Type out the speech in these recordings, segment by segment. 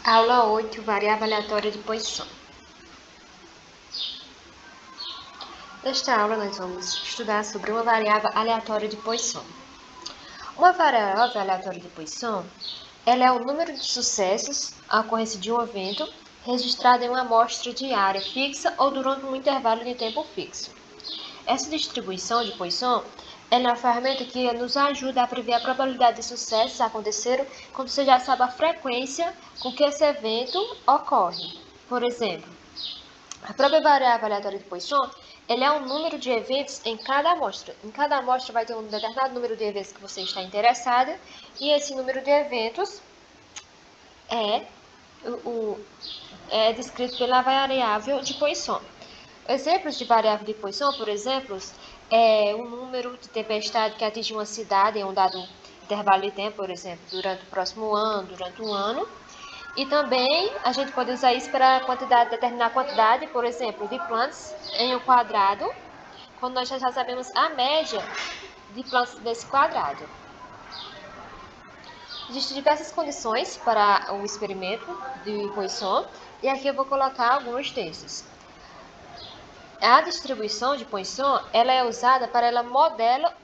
Aula 8, variável aleatória de Poisson. Nesta aula, nós vamos estudar sobre uma variável aleatória de Poisson. Uma variável aleatória de Poisson, ela é o número de sucessos, a ocorrência de um evento, registrado em uma amostra de área fixa ou durante um intervalo de tempo fixo. Essa distribuição de Poisson é uma ferramenta que nos ajuda a prever a probabilidade de sucessos acontecer quando você já sabe a frequência com que esse evento ocorre. Por exemplo, a própria variável aleatória de Poisson, ele é um número de eventos em cada amostra. Em cada amostra vai ter um determinado número de eventos que você está interessado, e esse número de eventos é descrito pela variável de Poisson. Exemplos de variável de Poisson, por exemplo, é o número de tempestade que atinge uma cidade em um dado intervalo de tempo, por exemplo, durante o próximo ano, durante um ano. E também a gente pode usar isso para determinar a quantidade, por exemplo, de plantas em um quadrado, quando nós já sabemos a média de plantas desse quadrado. Existem diversas condições para o experimento de Poisson, e aqui eu vou colocar alguns desses. A distribuição de Poisson, ela é usada para ela modela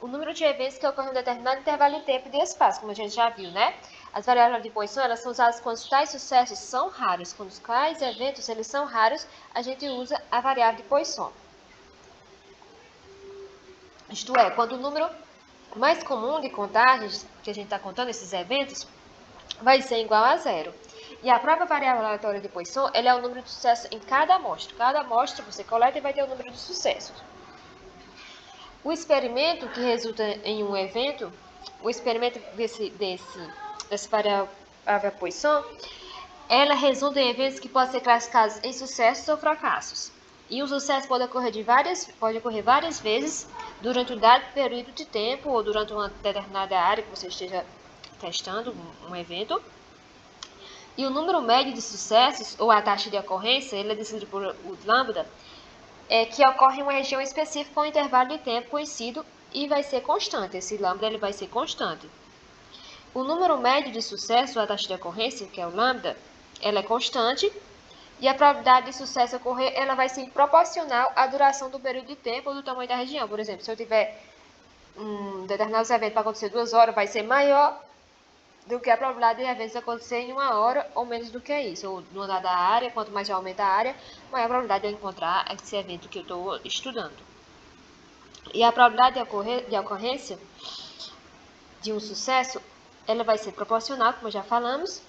o número de eventos que ocorrem em um determinado intervalo de tempo e de espaço, como a gente já viu, né? As variáveis de Poisson, elas são usadas quando tais sucessos são raros. Quando tais eventos eles são raros, a gente usa a variável de Poisson. Isto é, quando o número mais comum de contagens, que a gente está contando esses eventos, vai ser igual a zero. E a própria variável aleatória de Poisson, ela é o número de sucessos em cada amostra. Cada amostra você coleta e vai ter o número de sucessos. O experimento que resulta em um evento, o experimento dessa variável Poisson, ela resulta em eventos que podem ser classificados em sucessos ou fracassos. E o sucesso pode ocorrer várias vezes durante um dado período de tempo ou durante uma determinada área que você esteja testando um evento. E o número médio de sucessos, ou a taxa de ocorrência, ele é decidido por o lambda, que ocorre em uma região específica com um intervalo de tempo conhecido e vai ser constante. Esse lambda ele vai ser constante. O número médio de sucesso, a taxa de ocorrência, que é o lambda, ela é constante, e a probabilidade de sucesso ocorrer ela vai ser proporcional à duração do período de tempo ou do tamanho da região. Por exemplo, se eu tiver um determinado evento para acontecer 2 horas, vai ser maior do que a probabilidade de eventos acontecer em 1 hora ou menos do que isso. Ou numa dada área, quanto mais eu aumenta a área, maior a probabilidade de eu encontrar esse evento que eu estou estudando. E a probabilidade de ocorrência de um sucesso, ela vai ser proporcional, como já falamos,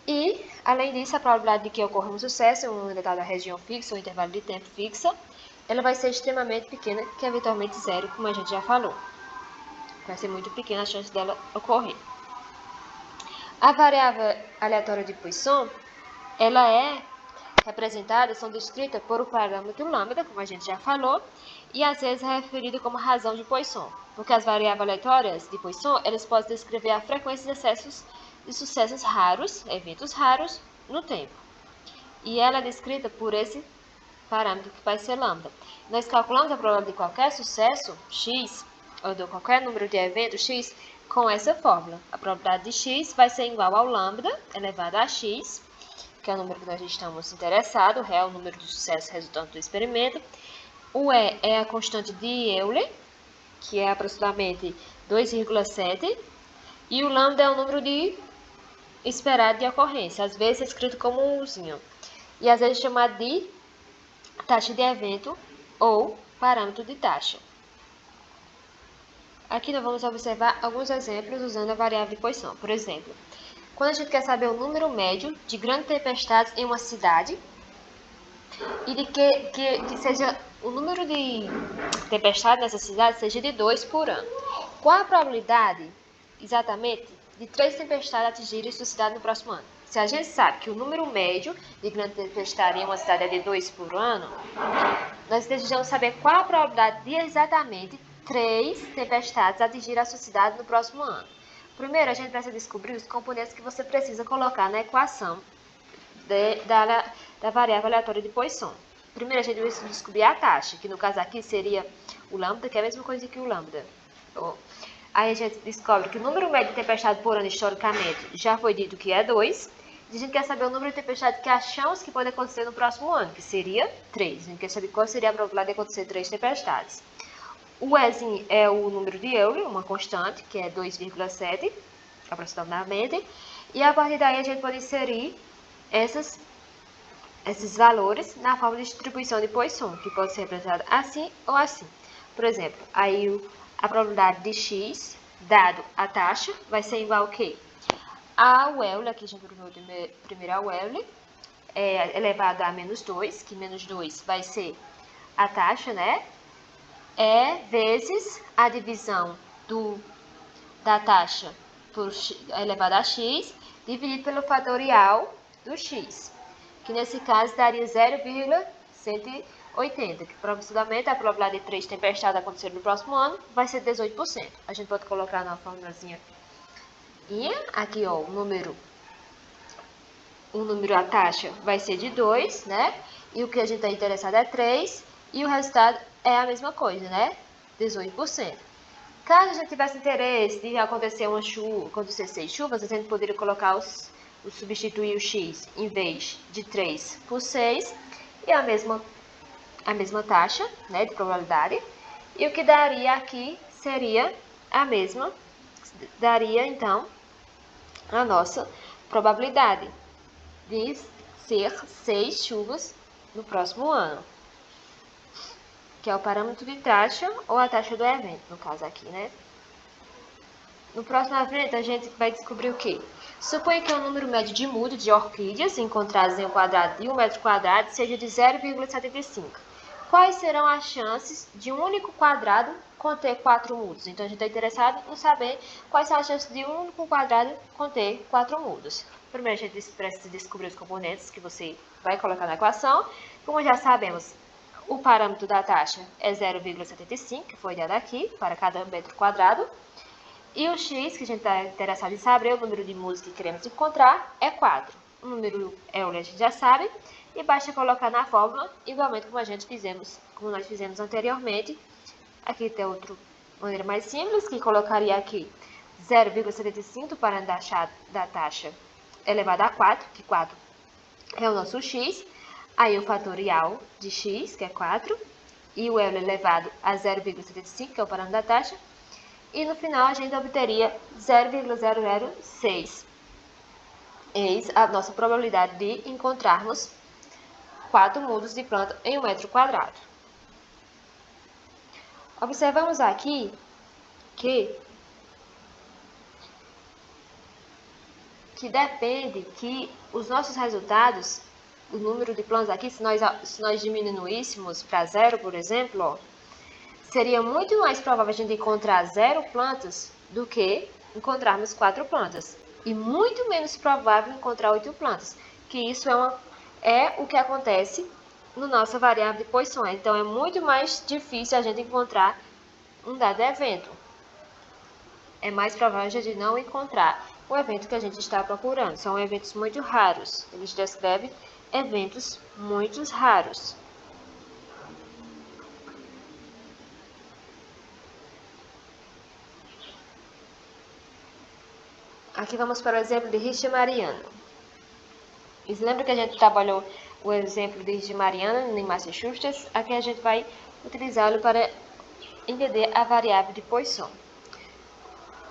e, além disso, a probabilidade de que ocorra um sucesso em uma determinada região fixa, ou intervalo de tempo fixa, ela vai ser extremamente pequena, que é eventualmente zero, como a gente já falou. Vai ser muito pequena a chance dela ocorrer. A variável aleatória de Poisson, ela é representada, são descritas por o parâmetro lambda, como a gente já falou, e às vezes é referida como razão de Poisson, porque as variáveis aleatórias de Poisson, elas podem descrever a frequência de sucessos raros, eventos raros, no tempo. E ela é descrita por esse parâmetro que vai ser lambda. Nós calculamos a probabilidade de qualquer sucesso, x, ou de qualquer número de eventos, x, com essa fórmula. A probabilidade de x vai ser igual ao lambda elevado a x, que é o número que nós estamos interessados, o real número de sucesso resultante do experimento. O E é a constante de Euler, que é aproximadamente 2,7, e o lambda é o número de esperado de ocorrência, às vezes é escrito como um uzinho, e às vezes é chamado de taxa de evento ou parâmetro de taxa. Aqui nós vamos observar alguns exemplos usando a variável de Poisson. Por exemplo, quando a gente quer saber o número médio de grandes tempestades em uma cidade e de que seja o número de tempestades nessa cidade seja de 2 por ano. Qual a probabilidade, exatamente, de 3 tempestades atingirem sua cidade no próximo ano? Se a gente sabe que o número médio de grandes tempestades em uma cidade é de 2 por ano, nós desejamos saber qual a probabilidade de exatamente 3 tempestades atingir a sua cidade no próximo ano. Primeiro, a gente precisa descobrir os componentes que você precisa colocar na equação da variável aleatória de Poisson. Primeiro, a gente precisa descobrir a taxa, que no caso aqui seria o lambda, que é a mesma coisa que o lambda. Aí a gente descobre que o número médio de tempestade por ano, historicamente, já foi dito que é 2, A gente quer saber o número de tempestades que achamos que pode acontecer no próximo ano, que seria 3. A gente quer saber qual seria a probabilidade de acontecer 3 tempestades. O Ezinho é o número de Euler, uma constante, que é 2,7 aproximadamente. E a partir daí a gente pode inserir esses valores na forma de distribuição de Poisson, que pode ser representada assim ou assim. Por exemplo, aí a probabilidade de x, dado a taxa, vai ser igual ao quê? A Euler, aqui a gente viu primeiro a Euler, é elevado a menos 2, que menos 2 vai ser a taxa, né? Vezes a divisão da taxa por elevado a x, dividido pelo fatorial do x, que nesse caso daria 0,180, que aproximadamente a probabilidade de 3 tempestades acontecer no próximo ano vai ser 18%. A gente pode colocar na formulazinha aqui, ó, o número, a taxa vai ser de 2, né? E o que a gente está interessado é 3, e o resultado é a mesma coisa, né? 18%. Caso a gente tivesse interesse de acontecer uma chuva, acontecer 6 chuvas, a gente poderia colocar substituir o x em vez de 3 por 6 e a mesma taxa, né, de probabilidade. E o que daria aqui seria a mesma, daria então a nossa probabilidade de ser 6 chuvas no próximo ano, que é o parâmetro de taxa ou a taxa do evento, no caso aqui, né? No próximo evento, a gente vai descobrir o quê? Suponha que o número médio de mudas de orquídeas encontradas em um quadrado de 1 metro quadrado seja de 0,75. Quais serão as chances de um único quadrado conter 4 mudas? Então, a gente está interessado em saber quais são as chances de um único quadrado conter 4 mudas. Primeiro, a gente precisa descobrir os componentes que você vai colocar na equação. Como já sabemos, o parâmetro da taxa é 0,75, que foi dado aqui, para cada metro quadrado. E o x, que a gente está interessado em saber, o número de mudas que queremos encontrar, é 4. O número Euler a gente já sabe, e basta colocar na fórmula, igualmente como nós fizemos anteriormente. Aqui tem outra maneira mais simples, que colocaria aqui 0,75 para da taxa elevado a 4, que 4 é o nosso x. Aí o fatorial de x, que é 4, e o Euler elevado a 0,75, que é o parâmetro da taxa. E no final a gente obteria 0,006. Eis a nossa probabilidade de encontrarmos 4 mudas de planta em 1 metro quadrado. Observamos aqui que depende que os nossos resultados, o número de plantas aqui, se nós diminuíssemos para 0, por exemplo, ó, seria muito mais provável a gente encontrar 0 plantas do que encontrarmos 4 plantas. E muito menos provável encontrar 8 plantas. Que isso é o que acontece na nossa variável de Poisson. Então, é muito mais difícil a gente encontrar um dado evento. É mais provável a gente não encontrar o evento que a gente está procurando. São eventos muito raros. Eles descrevem eventos muito raros. Aqui vamos para o exemplo de Richter e Mariana. Você lembra que a gente trabalhou o exemplo de Richter e Mariana em Massachusetts? Aqui a gente vai utilizá-lo para entender a variável de Poisson.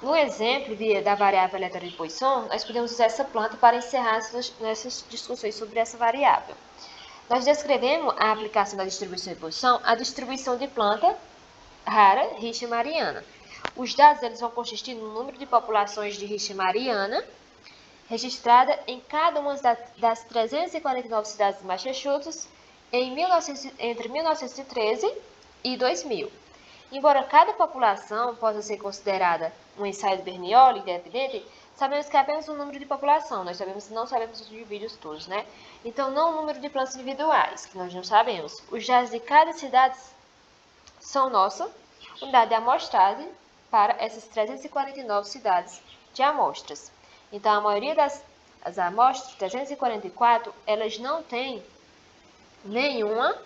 No exemplo da variável aleatória de Poisson, nós podemos usar essa planta para encerrar nossas discussões sobre essa variável. Nós descrevemos a aplicação da distribuição de Poisson à distribuição de planta rara Richter e Mariana. Os dados eles vão consistir no número de populações de Richter e Mariana registrada em cada uma das 349 cidades de Massachusetts entre 1913 e 2000. Embora cada população possa ser considerada um ensaio de Bernoulli independente, sabemos que é apenas um número de população, não sabemos os indivíduos todos, né? Então, não o número de plantas individuais, que nós não sabemos. Os dados de cada cidade são nossa unidade de amostragem para essas 349 cidades de amostras. Então, a maioria das amostras, 344, elas não têm nenhuma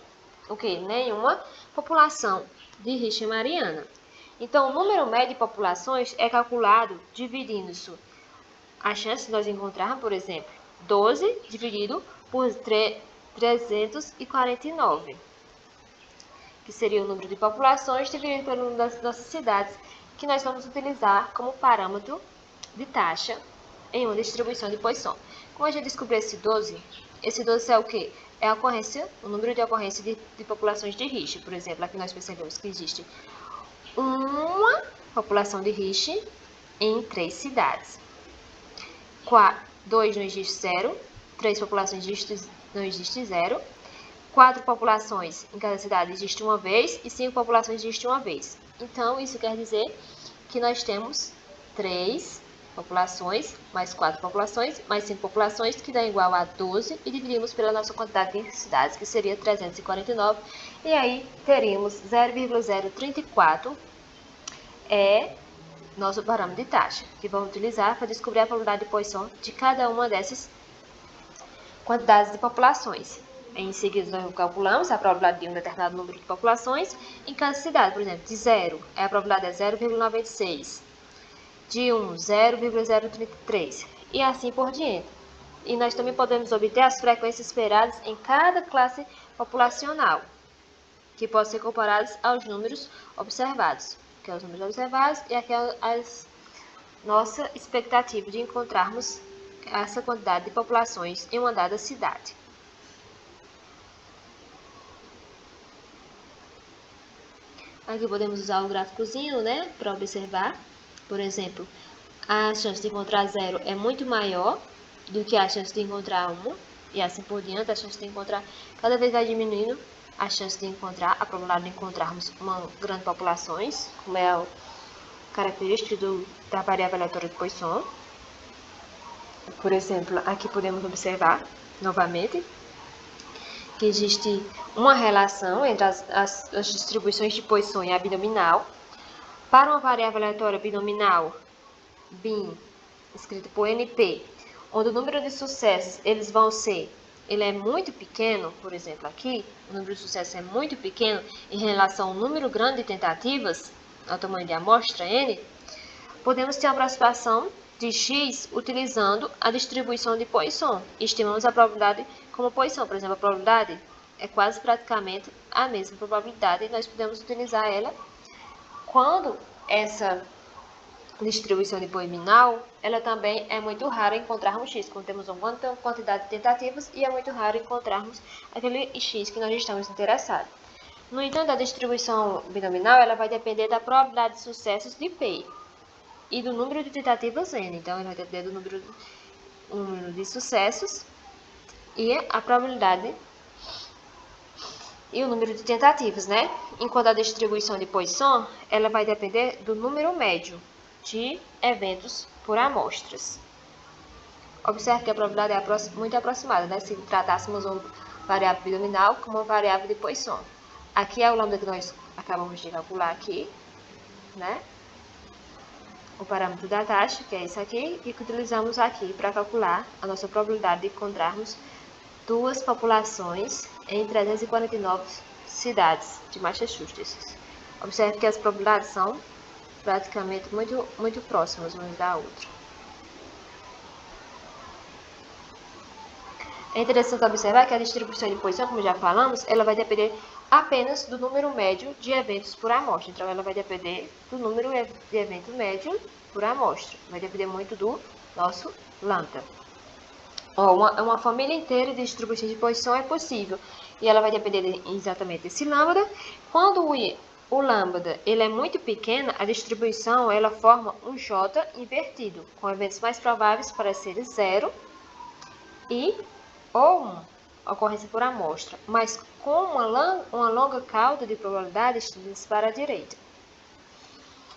população de Richter e Mariana. Então, o número médio de populações é calculado dividindo isso. A chance de nós encontrarmos, por exemplo, 12 dividido por 349, que seria o número de populações dividido pelo número das nossas cidades, que nós vamos utilizar como parâmetro de taxa em uma distribuição de Poisson. Como a gente descobriu esse 12 é o quê? É a ocorrência, o número de ocorrência de populações de Richter. Por exemplo, aqui nós percebemos que existe uma população de Richter em 3 cidades. 2 não existe 0, 3 populações não existe 0, 4 populações em cada cidade existe uma vez e 5 populações existe uma vez. Então, isso quer dizer que nós temos 3 populações, mais 4 populações, mais 5 populações, que dá igual a 12, e dividimos pela nossa quantidade de cidades, que seria 349, e aí teríamos 0,034 é nosso parâmetro de taxa, que vamos utilizar para descobrir a probabilidade de Poisson de cada uma dessas quantidades de populações. Em seguida, nós calculamos a probabilidade de um determinado número de populações em cada cidade. Por exemplo, de 0, a probabilidade é 0,96. De 1, 0,033. E assim por diante. E nós também podemos obter as frequências esperadas em cada classe populacional, que podem ser comparadas aos números observados. Que é os números observados e aqui é a nossa expectativa de encontrarmos essa quantidade de populações em uma dada cidade. Aqui podemos usar o gráficozinho, né, para observar. Por exemplo, a chance de encontrar 0 é muito maior do que a chance de encontrar 1, e assim por diante. A chance de encontrar cada vez vai diminuindo a chance de encontrar, a probabilidade de encontrarmos uma grande populações, como é a característica da variável aleatória de Poisson. Por exemplo, aqui podemos observar novamente que existe uma relação entre as distribuições de Poisson e a binominal. Para uma variável aleatória binominal, bin, escrito por NP, onde o número de sucessos ele é muito pequeno, por exemplo aqui, o número de sucessos é muito pequeno em relação ao número grande de tentativas, ao tamanho de amostra N, podemos ter a aproximação de x utilizando a distribuição de Poisson. Estimamos a probabilidade como Poisson. Por exemplo, a probabilidade é quase praticamente a mesma probabilidade e nós podemos utilizar ela quando essa distribuição de poiminal, ela também é muito rara encontrarmos x, quando temos uma quantidade de tentativas e é muito raro encontrarmos aquele x que nós estamos interessados. No entanto, a distribuição binominal ela vai depender da probabilidade de sucessos de P e do número de tentativas N. Então, ela vai depender do número de sucessos e a probabilidade e o número de tentativas, né? Enquanto a distribuição de Poisson, ela vai depender do número médio de eventos por amostras. Observe que a probabilidade é muito aproximada, né? Se tratássemos uma variável binominal como uma variável de Poisson. Aqui é o lambda que nós acabamos de calcular aqui, né? O parâmetro da taxa, que é esse aqui, e que utilizamos aqui para calcular a nossa probabilidade de encontrarmos duas populações em 349 cidades de Massachusetts. Observe que as probabilidades são praticamente muito próximas uma da outra. É interessante observar que a distribuição de Poisson, como já falamos, ela vai depender apenas do número médio de eventos por amostra. Então, ela vai depender do número de evento médio por amostra. Vai depender muito do nosso lambda. Uma família inteira de distribuições de Poisson é possível. E ela vai depender exatamente desse lambda. Quando o lambda ele é muito pequeno, a distribuição ela forma um J invertido, com eventos mais prováveis para ser 0 ou 1, ocorrência por amostra, mas com uma longa cauda de probabilidade estendidas para a direita,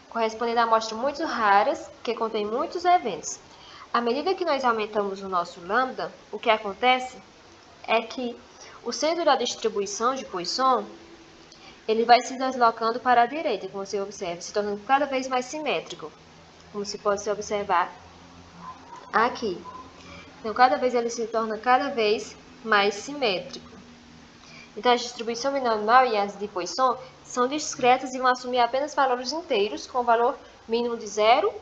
correspondendo a amostras muito raras que contêm muitos eventos. À medida que nós aumentamos o nosso lambda, o que acontece é que o centro da distribuição de Poisson ele vai se deslocando para a direita, como você observa, se tornando cada vez mais simétrico, como se pode se observar aqui. Então, cada vez ele se torna cada vez mais simétrico. Então, a distribuição binominal e as de Poisson são discretas e vão assumir apenas valores inteiros, com valor mínimo de 0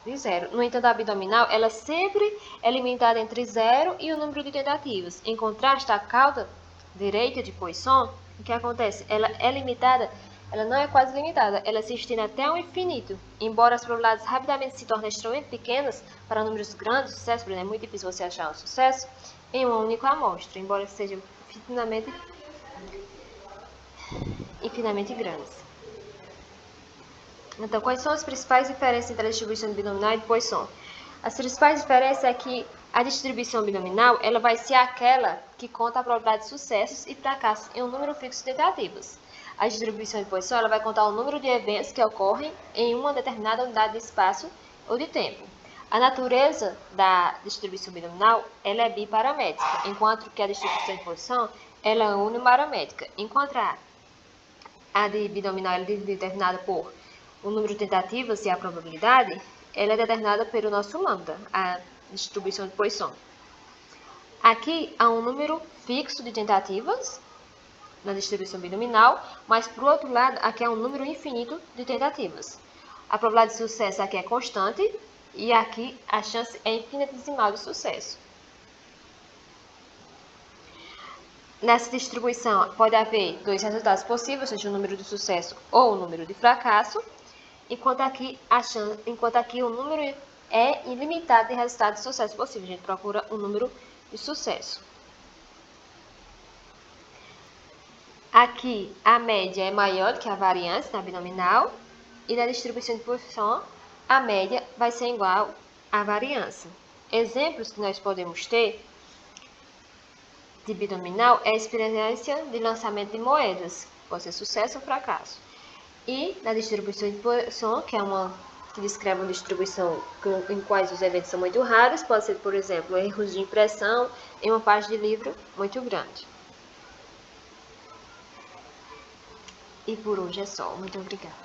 de 0. No entanto, a abdominal, ela sempre é limitada entre 0 e o número de tentativas. Em contraste, a cauda direita de Poisson, o que acontece? Ela é limitada, ela não é quase limitada, ela se estende até o infinito. Embora as probabilidades rapidamente se tornem extremamente pequenas para números grandes, sucesso, por exemplo, é muito difícil você achar um sucesso em uma única amostra, embora sejam infinitamente grandes. Então, quais são as principais diferenças entre a distribuição binominal e de Poisson? As principais diferenças é que a distribuição binominal ela vai ser aquela que conta a probabilidade de sucessos e fracassos em um número fixo de tentativas. A distribuição de Poisson ela vai contar o número de eventos que ocorrem em uma determinada unidade de espaço ou de tempo. A natureza da distribuição binominal ela é biparamétrica, enquanto que a distribuição de Poisson ela é uniparamétrica. Enquanto a de binominal ela é determinada por o número de tentativas e a probabilidade, ela é determinada pelo nosso lambda, a distribuição de Poisson. Aqui há um número fixo de tentativas na distribuição binominal, mas por outro lado, aqui há um número infinito de tentativas. A probabilidade de sucesso aqui é constante e aqui a chance é infinitesimal de sucesso. Nessa distribuição pode haver dois resultados possíveis, seja o número de sucesso ou o número de fracasso. Enquanto aqui o número é ilimitado de resultados de sucesso possível. A gente procura um número de sucesso. Aqui a média é maior do que a variância na binominal. E na distribuição de Poisson, a média vai ser igual à variância. Exemplos que nós podemos ter de binominal é a experiência de lançamento de moedas. Pode ser sucesso ou fracasso. E na distribuição de Poisson, que é uma que descreve uma distribuição em quais os eventos são muito raros, pode ser, por exemplo, erros de impressão em uma página de livro muito grande. E por hoje é só. Muito obrigada.